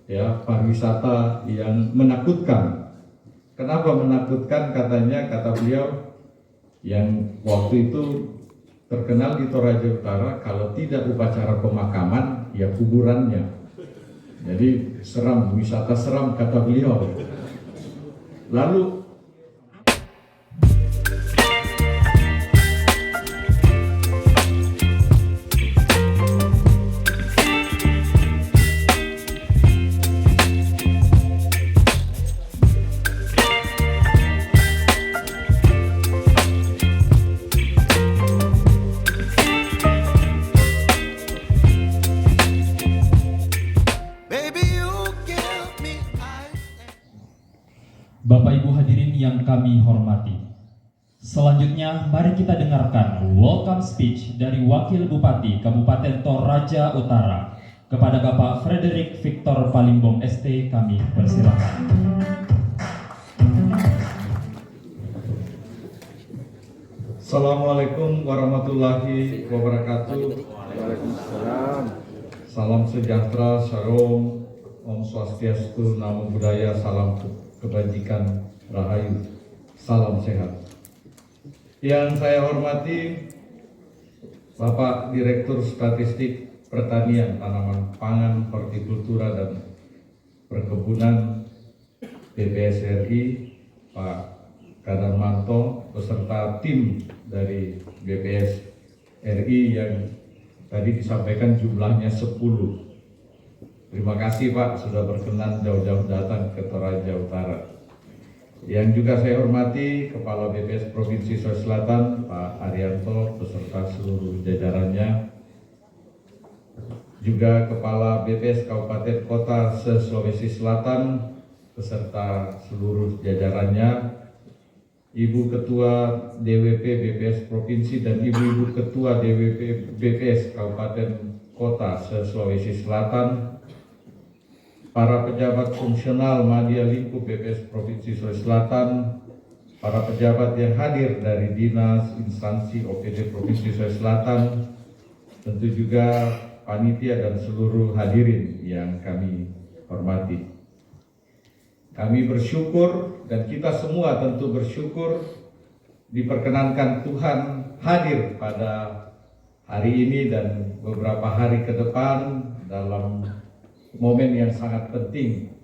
ya, pariwisata yang menakutkan. Kenapa menakutkan? Kata beliau, yang waktu itu terkenal di Toraja Utara, kalau tidak upacara pemakaman, ya kuburannya. Jadi seram, wisata seram kata beliau. Lalu Bapak Ibu hadirin yang kami hormati, selanjutnya mari kita dengarkan welcome speech dari Wakil Bupati Kabupaten Toraja Utara kepada Bapak Frederick Victor Palimbong ST. Kami persilakan. Assalamualaikum warahmatullahi wabarakatuh. Waalaikumsalam. Salam sejahtera, Shalom, Om Swastiastu, Namo Buddhaya, salam kebajikan, rahayu, salam sehat. Yang saya hormati Bapak Direktur Statistik Pertanian, Tanaman Pangan, Hortikultura dan Perkebunan BPS RI, Pak Kadarmanto, beserta tim dari BPS RI yang tadi disampaikan jumlahnya 10. Terima kasih Pak sudah berkenan jauh-jauh datang ke Toraja Utara. Yang juga saya hormati Kepala BPS Provinsi Sulawesi Selatan Pak Arianto beserta seluruh jajarannya, juga Kepala BPS Kabupaten Kota se-Sulawesi Selatan beserta seluruh jajarannya, Ibu Ketua DWP BPS Provinsi dan Ibu-Ibu Ketua DWP BPS Kabupaten Kota se-Sulawesi Selatan, para pejabat fungsional Media Lingkup BPS Provinsi Sulawesi Selatan, para pejabat yang hadir dari dinas, instansi OPD Provinsi Sulawesi Selatan, tentu juga panitia dan seluruh hadirin yang kami hormati. Kami bersyukur dan kita semua tentu bersyukur diperkenankan Tuhan hadir pada hari ini dan beberapa hari ke depan dalam momen yang sangat penting,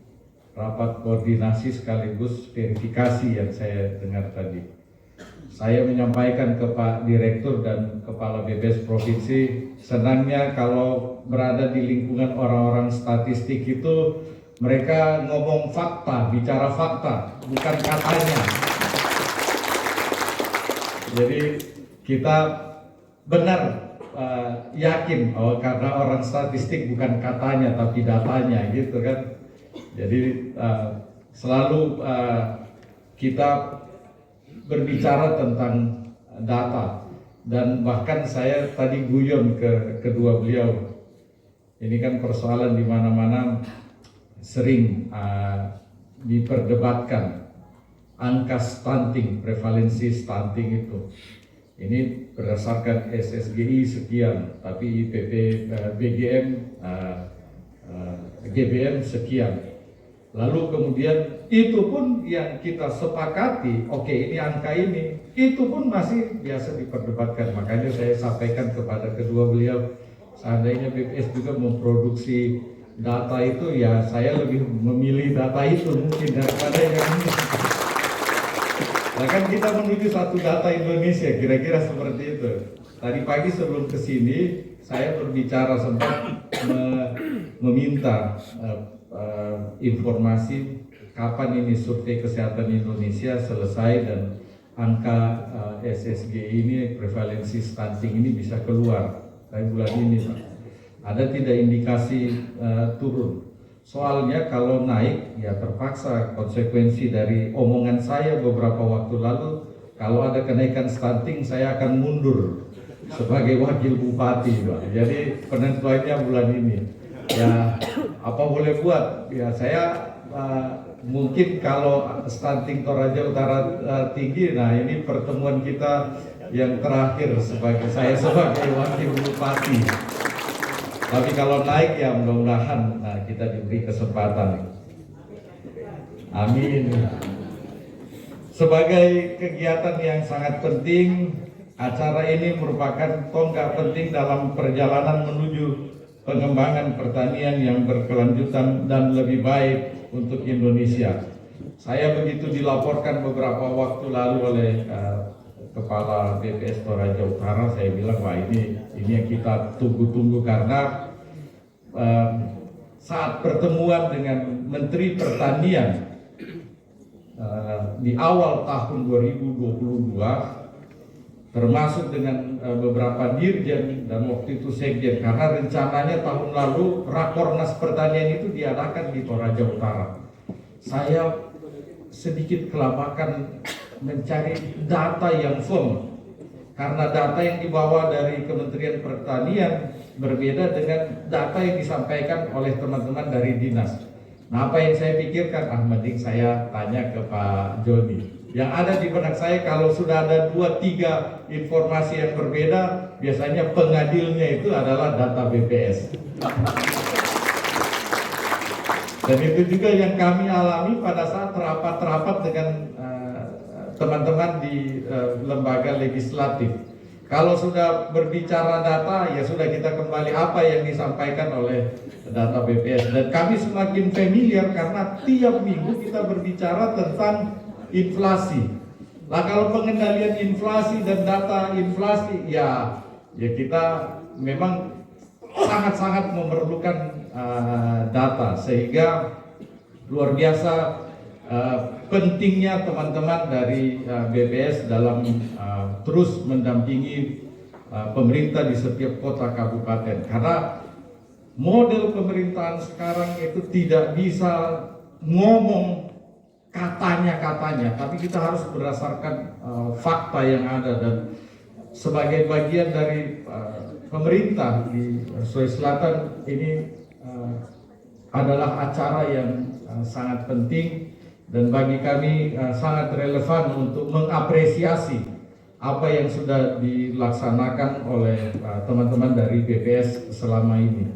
rapat koordinasi sekaligus verifikasi yang saya dengar tadi. Saya menyampaikan ke Pak Direktur dan Kepala BPS Provinsi, senangnya kalau berada di lingkungan orang-orang statistik itu mereka ngomong fakta, bicara fakta, bukan katanya. Jadi kita benar yakin karena orang statistik bukan katanya tapi datanya gitu kan. Jadi selalu kita berbicara tentang data, dan bahkan saya tadi guyon ke kedua beliau, ini kan persoalan di mana-mana sering diperdebatkan angka stunting, prevalensi stunting itu. Ini berdasarkan SSGI sekian, tapi IPP BGM, GBM sekian. Lalu kemudian itu pun yang kita sepakati, oke, ini angka ini, itu pun masih biasa diperdebatkan. Makanya saya sampaikan kepada kedua beliau, seandainya BPS juga memproduksi data itu, ya saya lebih memilih data itu mungkin daripada yang ini. Nah kan kita menuju satu data Indonesia, kira-kira seperti itu. Tadi pagi sebelum kesini, saya berbicara sempat meminta informasi kapan ini survei kesehatan Indonesia selesai dan angka SSG ini, prevalensi stunting ini bisa keluar dari bulan ini, Pak. Ada tidak indikasi turun? Soalnya kalau naik ya terpaksa konsekuensi dari omongan saya beberapa waktu lalu, kalau ada kenaikan stunting saya akan mundur sebagai wakil bupati, Pak. Jadi penentuannya bulan ini. Ya apa boleh buat? Ya saya mungkin kalau stunting Toraja Utara tinggi, nah ini pertemuan kita yang terakhir sebagai saya sebagai wakil bupati. Tapi kalau naik ya mudah-mudahan kita diberi kesempatan. Amin. Sebagai kegiatan yang sangat penting, acara ini merupakan tonggak penting dalam perjalanan menuju pengembangan pertanian yang berkelanjutan dan lebih baik untuk Indonesia. Saya begitu dilaporkan beberapa waktu lalu oleh Kepala BPS Toraja Utara, saya bilang, wah ini yang kita tunggu-tunggu karena saat pertemuan dengan Menteri Pertanian di awal tahun 2022, termasuk dengan beberapa dirjen dan waktu itu sekjen, karena rencananya tahun lalu Rakornas Pertanian itu diadakan di Toraja Utara. Saya sedikit kelabakan mencari data yang firm, karena data yang dibawa dari Kementerian Pertanian berbeda dengan data yang disampaikan oleh teman-teman dari dinas. Nah, apa yang saya pikirkan, mending saya tanya ke Pak Joni. Yang ada di benak saya, kalau sudah ada 2-3 informasi yang berbeda, biasanya pengadilnya itu adalah data BPS. Dan itu juga yang kami alami pada saat rapat-rapat dengan teman-teman di lembaga legislatif. Kalau sudah berbicara data, ya sudah kita kembali apa yang disampaikan oleh data BPS. Dan kami semakin familiar karena tiap minggu kita berbicara tentang inflasi. Nah, kalau pengendalian inflasi dan data inflasi, ya kita memang sangat-sangat memerlukan data, sehingga luar biasa pentingnya teman-teman dari BPS dalam terus mendampingi pemerintah di setiap kota kabupaten, karena model pemerintahan sekarang itu tidak bisa ngomong katanya, tapi kita harus berdasarkan fakta yang ada. Dan sebagai bagian dari pemerintah di Sulawesi Selatan ini adalah acara yang sangat penting, dan bagi kami sangat relevan untuk mengapresiasi apa yang sudah dilaksanakan oleh teman-teman dari BPS selama ini.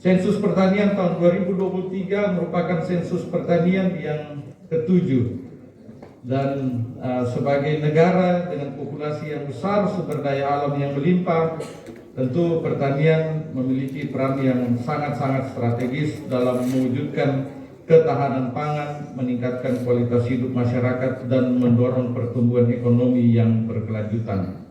Sensus pertanian tahun 2023 merupakan sensus pertanian yang ke-7, dan sebagai negara dengan populasi yang besar, sumber daya alam yang melimpah, tentu pertanian memiliki peran yang sangat-sangat strategis dalam mewujudkan ketahanan pangan, meningkatkan kualitas hidup masyarakat, dan mendorong pertumbuhan ekonomi yang berkelanjutan.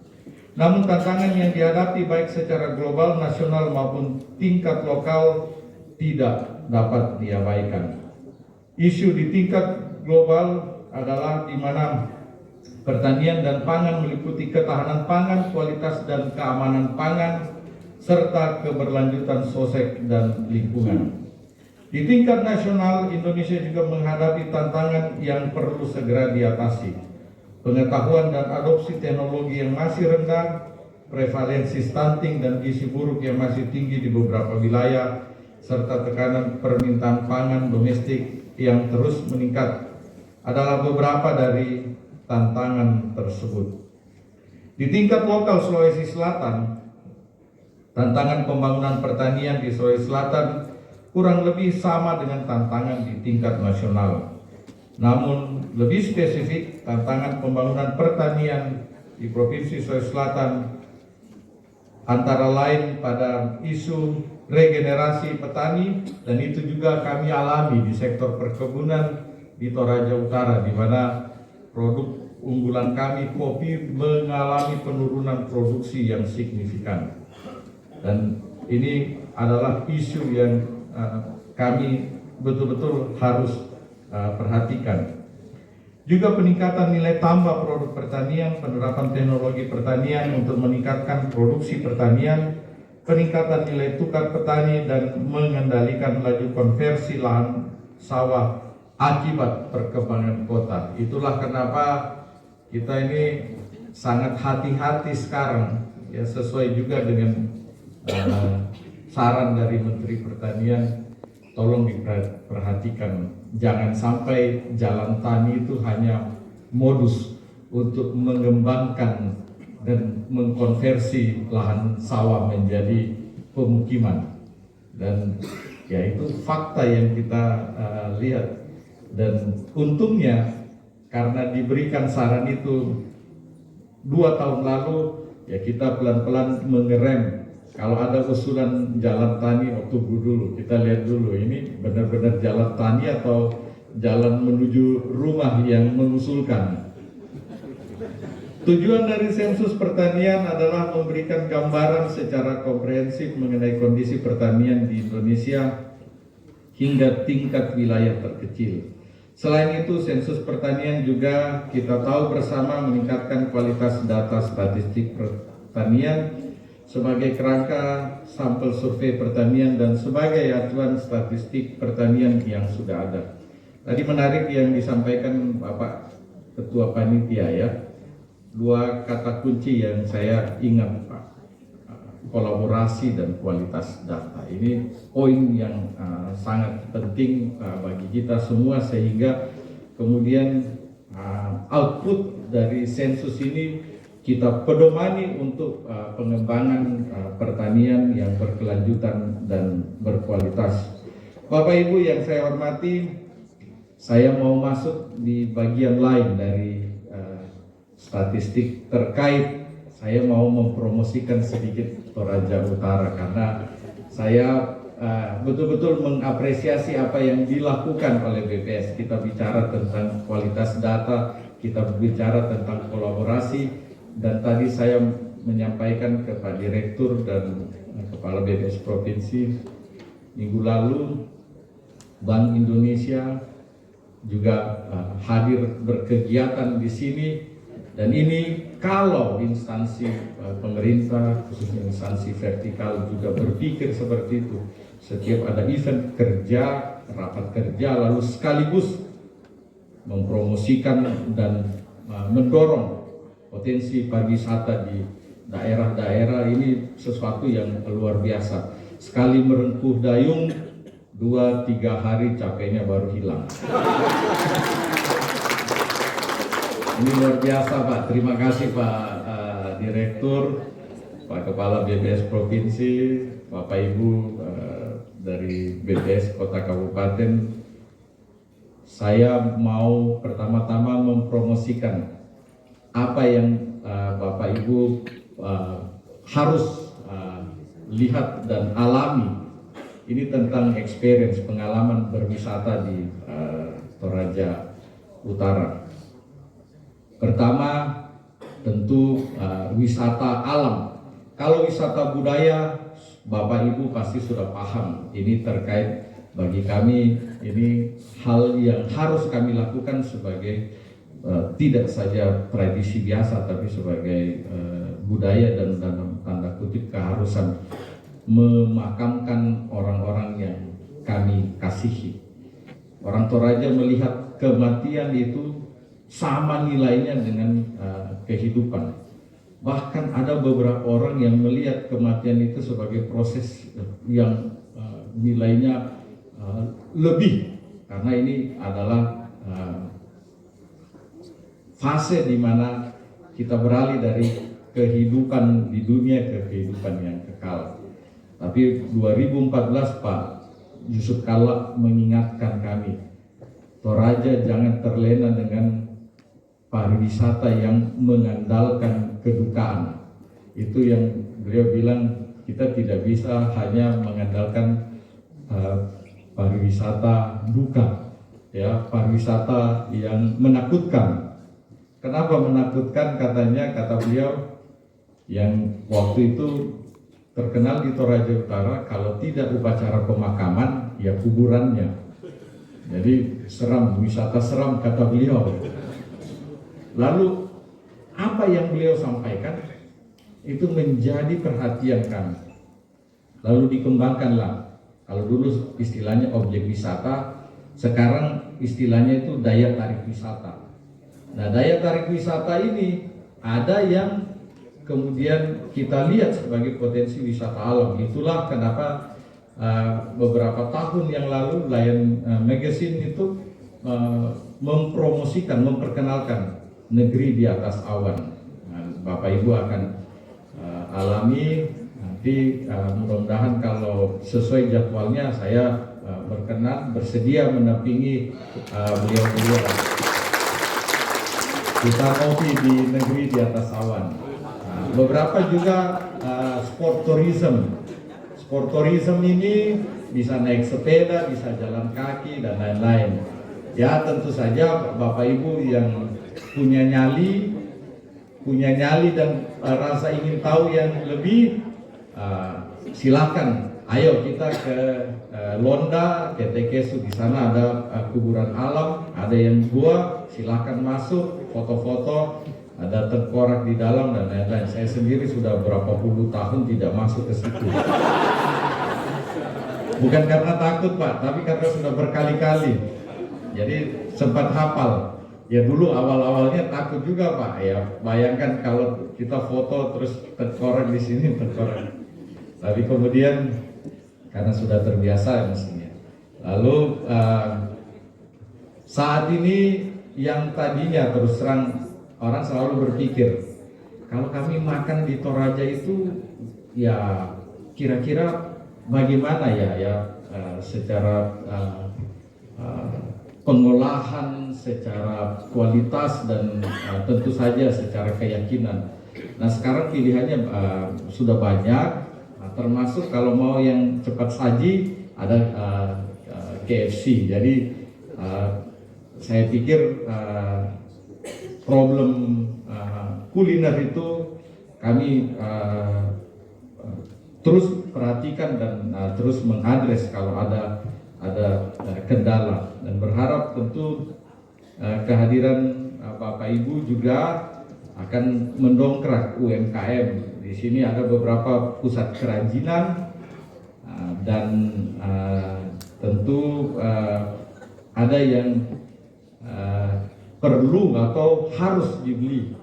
Namun tantangan yang dihadapi baik secara global, nasional maupun tingkat lokal tidak dapat diabaikan. Isu di tingkat global adalah di mana pertanian dan pangan meliputi ketahanan pangan, kualitas dan keamanan pangan, serta keberlanjutan sosial dan lingkungan. Di tingkat nasional, Indonesia juga menghadapi tantangan yang perlu segera diatasi. Pengetahuan dan adopsi teknologi yang masih rendah, prevalensi stunting dan gizi buruk yang masih tinggi di beberapa wilayah, serta tekanan permintaan pangan domestik yang terus meningkat adalah beberapa dari tantangan tersebut. Di tingkat lokal Sulawesi Selatan, tantangan pembangunan pertanian di Sulawesi Selatan kurang lebih sama dengan tantangan di tingkat nasional. Namun lebih spesifik, tantangan pembangunan pertanian di Provinsi Sulawesi Selatan antara lain pada isu regenerasi petani, dan itu juga kami alami di sektor perkebunan di Toraja Utara, di mana produk unggulan kami, kopi, mengalami penurunan produksi yang signifikan. Dan ini adalah isu yang kami betul-betul harus perhatikan. Juga peningkatan nilai tambah produk pertanian, penerapan teknologi pertanian untuk meningkatkan produksi pertanian, peningkatan nilai tukar petani, dan mengendalikan laju konversi lahan sawah akibat perkembangan kota. Itulah kenapa kita ini sangat hati-hati sekarang, ya, sesuai juga dengan saran dari Menteri Pertanian. Tolong diperhatikan, jangan sampai jalan tani itu hanya modus untuk mengembangkan dan mengkonversi lahan sawah menjadi pemukiman. dan ya itu fakta yang kita lihat. Dan untungnya karena diberikan saran itu 2 tahun lalu, ya kita pelan-pelan mengerem. Kalau ada usulan jalan tani, tunggu dulu, kita lihat dulu ini benar-benar jalan tani atau jalan menuju rumah yang mengusulkan. Tujuan dari sensus pertanian adalah memberikan gambaran secara komprehensif mengenai kondisi pertanian di Indonesia hingga tingkat wilayah terkecil. Selain itu, sensus pertanian juga kita tahu bersama meningkatkan kualitas data statistik pertanian sebagai kerangka sampel survei pertanian dan sebagai acuan statistik pertanian yang sudah ada. Tadi menarik yang disampaikan Bapak Ketua Panitia ya, 2 kata kunci yang saya ingat Pak, kolaborasi dan kualitas data. Ini poin yang sangat penting bagi kita semua, sehingga kemudian output dari sensus ini kita pedomani untuk pengembangan pertanian yang berkelanjutan dan berkualitas. Bapak Ibu yang saya hormati, saya mau masuk di bagian lain dari statistik terkait. Saya mau mempromosikan sedikit Toraja Utara karena saya betul-betul mengapresiasi apa yang dilakukan oleh BPS. Kita bicara tentang kualitas data, kita bicara tentang kolaborasi. Dan tadi saya menyampaikan ke Pak Direktur dan Kepala BPS Provinsi minggu lalu, Bank Indonesia juga hadir berkegiatan di sini, dan ini kalau instansi pemerintah, khususnya instansi vertikal juga berpikir seperti itu. Setiap ada event kerja, rapat kerja, lalu sekaligus mempromosikan dan mendorong potensi pariwisata di daerah-daerah, ini sesuatu yang luar biasa. Sekali merengkuh dayung, 2-3 hari capeknya baru hilang. Ini luar biasa Pak, terima kasih Pak Direktur, Pak Kepala BPS Provinsi, Bapak Ibu dari BPS Kota Kabupaten. Saya mau pertama-tama mempromosikan apa yang Bapak Ibu harus lihat dan alami. Ini tentang experience, pengalaman berwisata di Toraja Utara. Pertama, tentu wisata alam. Kalau wisata budaya, Bapak Ibu pasti sudah paham. Ini terkait bagi kami, ini hal yang harus kami lakukan sebagai tidak saja tradisi biasa, tapi sebagai budaya dan dalam tanda kutip keharusan memakamkan orang-orang yang kami kasihi. Orang Toraja melihat kematian itu sama nilainya dengan kehidupan. Bahkan ada beberapa orang yang melihat kematian itu sebagai proses yang nilainya lebih, karena ini adalah fase di mana kita beralih dari kehidupan di dunia ke kehidupan yang kekal. Tapi 2014 Pak Yusuf Kalla mengingatkan kami, Toraja jangan terlena dengan pariwisata yang mengandalkan kedukaan. Itu yang beliau bilang, kita tidak bisa hanya mengandalkan pariwisata duka, ya, pariwisata yang menakutkan. Kenapa menakutkan? Kata beliau, yang waktu itu terkenal di Toraja Utara, kalau tidak upacara pemakaman, ya kuburannya. Jadi seram, wisata seram, kata beliau. Lalu apa yang beliau sampaikan itu menjadi perhatian kami. Lalu dikembangkanlah. Kalau dulu istilahnya objek wisata, sekarang istilahnya itu daya tarik wisata. Nah, daya tarik wisata ini ada yang kemudian kita lihat sebagai potensi wisata alam. Itulah kenapa beberapa tahun yang lalu Lion Magazine itu mempromosikan, memperkenalkan negeri di atas awan. Nah, Bapak Ibu akan alami Nanti mudah-mudahan kalau sesuai jadwalnya saya berkenan bersedia mendampingi beliau-beliau. Kita ngopi di negeri di atas awan. Beberapa juga sport tourism. Sport tourism ini bisa naik sepeda, bisa jalan kaki dan lain-lain. Ya tentu saja Bapak Ibu yang punya nyali dan rasa ingin tahu yang lebih, silakan. Ayo kita ke Londa, ke Tekesu, di sana ada kuburan alam, ada yang gua, silakan masuk, foto-foto, ada tengkorak di dalam dan lain-lain. Saya sendiri sudah berapa puluh tahun tidak masuk ke situ. Bukan karena takut Pak, tapi karena sudah berkali-kali. Jadi sempat hafal. Ya dulu awal-awalnya takut juga Pak. Ya bayangkan kalau kita foto terus tengkorak di sini, tengkorak. Tapi kemudian karena sudah terbiasa mestinya. Lalu saat ini yang tadinya terus terang orang selalu berpikir kalau kami makan di Toraja itu ya kira-kira bagaimana ya secara pengolahan, secara kualitas dan tentu saja secara keyakinan. Nah sekarang pilihannya sudah banyak, termasuk kalau mau yang cepat saji ada KFC. Jadi saya pikir problem kuliner itu kami terus perhatikan dan terus mengadres kalau ada kendala, dan berharap tentu kehadiran Bapak Ibu juga akan mendongkrak UMKM. Di sini ada beberapa pusat kerajinan dan tentu ada yang perlu atau harus dibeli.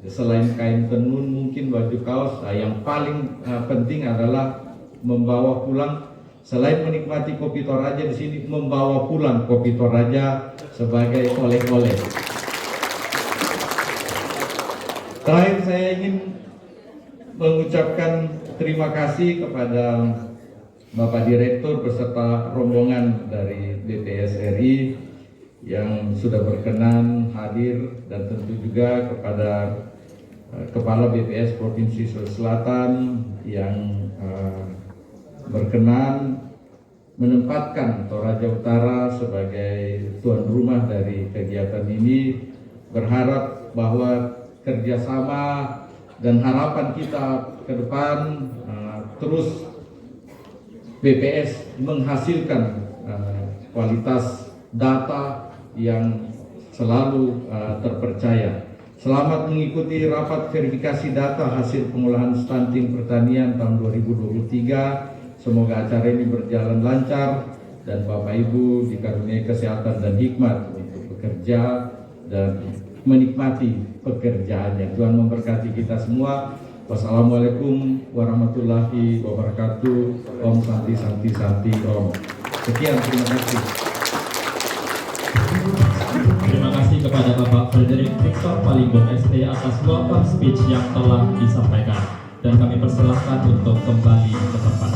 Selain kain tenun, mungkin baju kaos, yang paling penting adalah membawa pulang. Selain menikmati kopi Toraja di sini, membawa pulang kopi Toraja sebagai oleh-oleh. Terakhir saya ingin mengucapkan terima kasih kepada Bapak Direktur beserta rombongan dari BPS RI yang sudah berkenan hadir, dan tentu juga kepada Kepala BPS Provinsi Sulawesi Selatan yang berkenan menempatkan Toraja Utara sebagai tuan rumah dari kegiatan ini. Berharap bahwa kerjasama dan harapan kita ke depan terus BPS menghasilkan kualitas data yang selalu terpercaya. Selamat mengikuti rapat verifikasi data hasil pengolahan stunting pertanian tahun 2023. Semoga acara ini berjalan lancar dan Bapak Ibu dikaruniai kesehatan dan hikmat untuk bekerja dan menikmati pekerjaannya. Tuhan memberkati kita semua. Wassalamualaikum warahmatullahi wabarakatuh. Om Santi Santi Santi Om. Sekian, terima kasih. Terima kasih kepada Bapak Frederick Victor Palinggo ST atas welcome speech yang telah disampaikan, dan kami persilahkan untuk kembali ke tempat.